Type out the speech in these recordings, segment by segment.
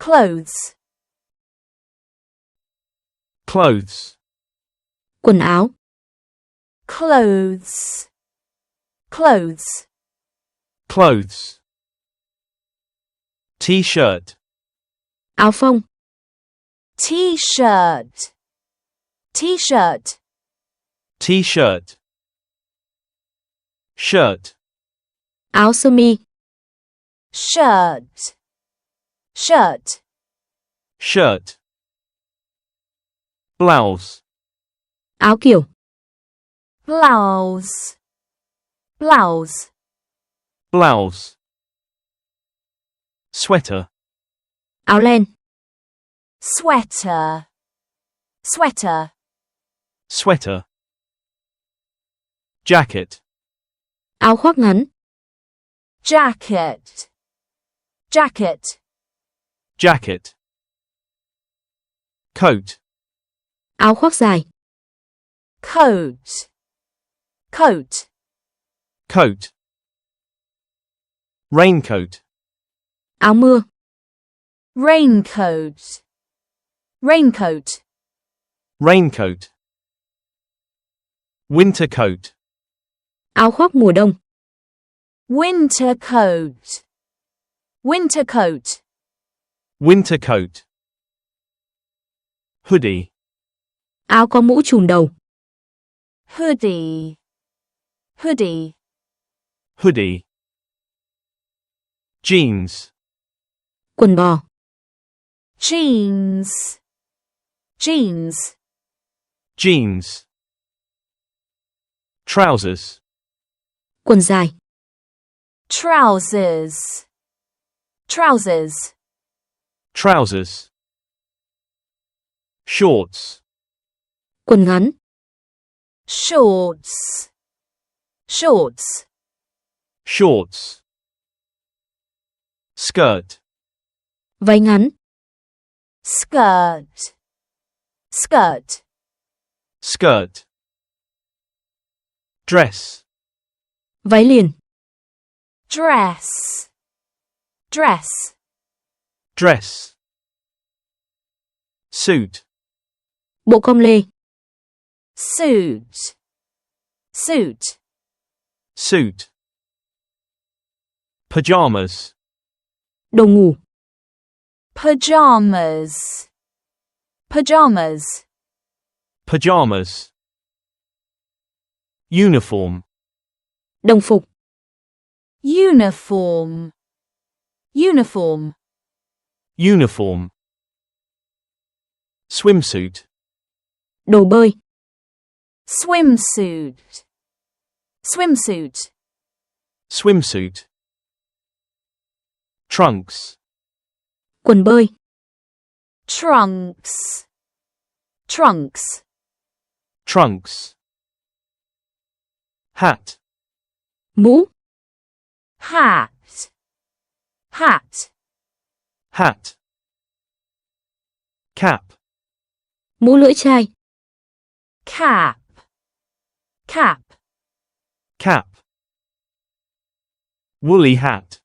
clothes, clothes, quần áo, clothes, clothes, clothes. T-shirt, áo phông, t-shirt, t-shirt, t-shirt. Shirt, áo sơ mi, shirt, shirt, shirt. Blouse, áo kiểu, blouse, blouse, blouse. Sweater, áo len, sweater, sweater, sweater. Jacket, áo khoác ngắn, jacket, jacket, jacket. Coat, áo khoác dài, coat, coat, coat. Raincoat, áo mưa, raincoat, raincoat, raincoat. Winter coat, áo khoác mùa đông, winter coat, winter coat, winter coat. Hoodie, áo có mũ trùm đầu, hoodie, hoodie, hoodie. Jeans, quần bò, jeans, jeans, jeans. Trousers, quần dài, trousers, trousers, trousers. Shorts, quần ngắn, shorts, shorts, shorts. Skirt, váy ngắn, skirt, skirt, skirt. Dress, váy liền, dress, dress, dress. Suit, bộ com lê, suit, suit, suit. Pajamas, đồ ngủ, pajamas, pajamas, pajamas. Uniform, đồng phục, uniform, uniform, uniform. Swimsuit, đồ bơi, swimsuit, swimsuit, swimsuit. Trunks, quần bơi, trunks, trunks, trunks. Hat, mũ, hat, hat, hat. Cap, mũ lưỡi chai, cap, cap, cap. Woolly hat,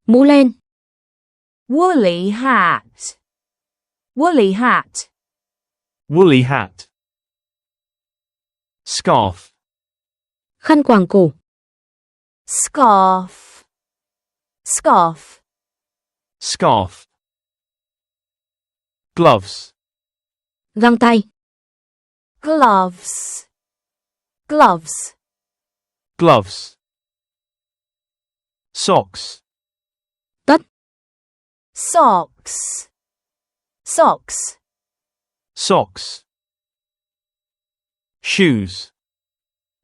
mũ len, woolly hat, woolly hat, woolly hat. Scarf, khăn quàng cổ, scarf, scarf, scarf. Gloves, găng tay, gloves, gloves, gloves. Socks, tất, socks, socks, socks. Shoes,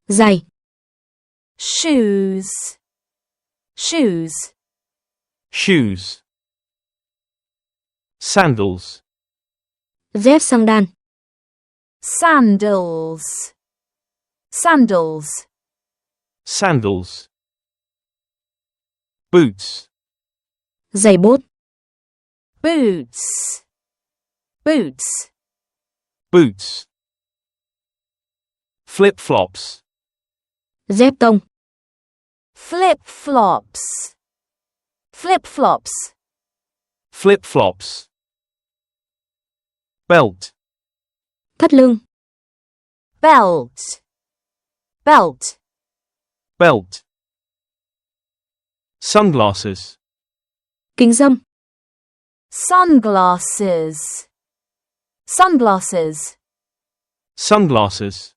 giày, shoes, shoes, shoes. Sandals, dép xăng đan, sandals, sandals, sandals. Boots, giày bốt, boots, boots, boots. Flip-flops, dép tông, flip-flops, flip-flops, flip-flops, belt, thắt lưng, belt, belt, belt, sunglasses, kính râm, sunglasses, sunglasses, sunglasses,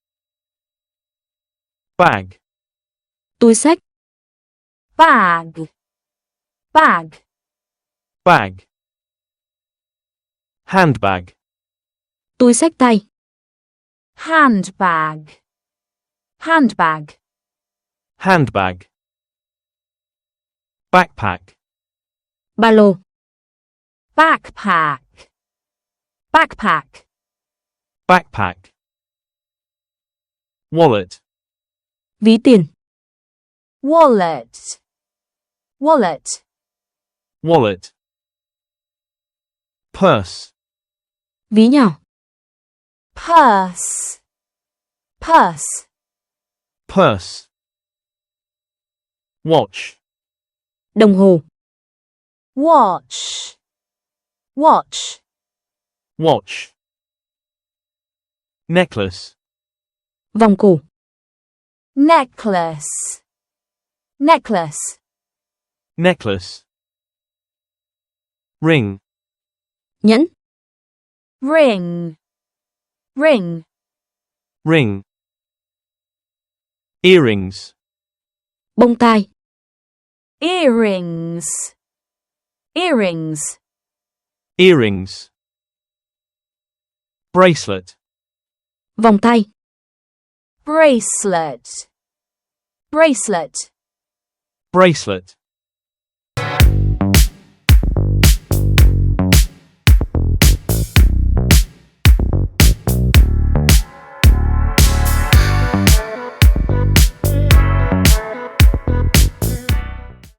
bag, túi xách, bag, bag, bag, handbag, túi xách tay, handbag, handbag, handbag, backpack, ba lô, backpack, backpack, backpack, wallet, ví tiền, wallet, wallet, wallet, purse, ví nhỏ, purse, purse, purse, watch, đồng hồ, watch, watch, watch, necklace, vòng cổ, necklace, necklace, necklace, ring, nhẫn, ring, ring, ring, earrings, bông tai, earrings, earrings, earrings, bracelet, vòng tay, bracelet, bracelet, bracelet,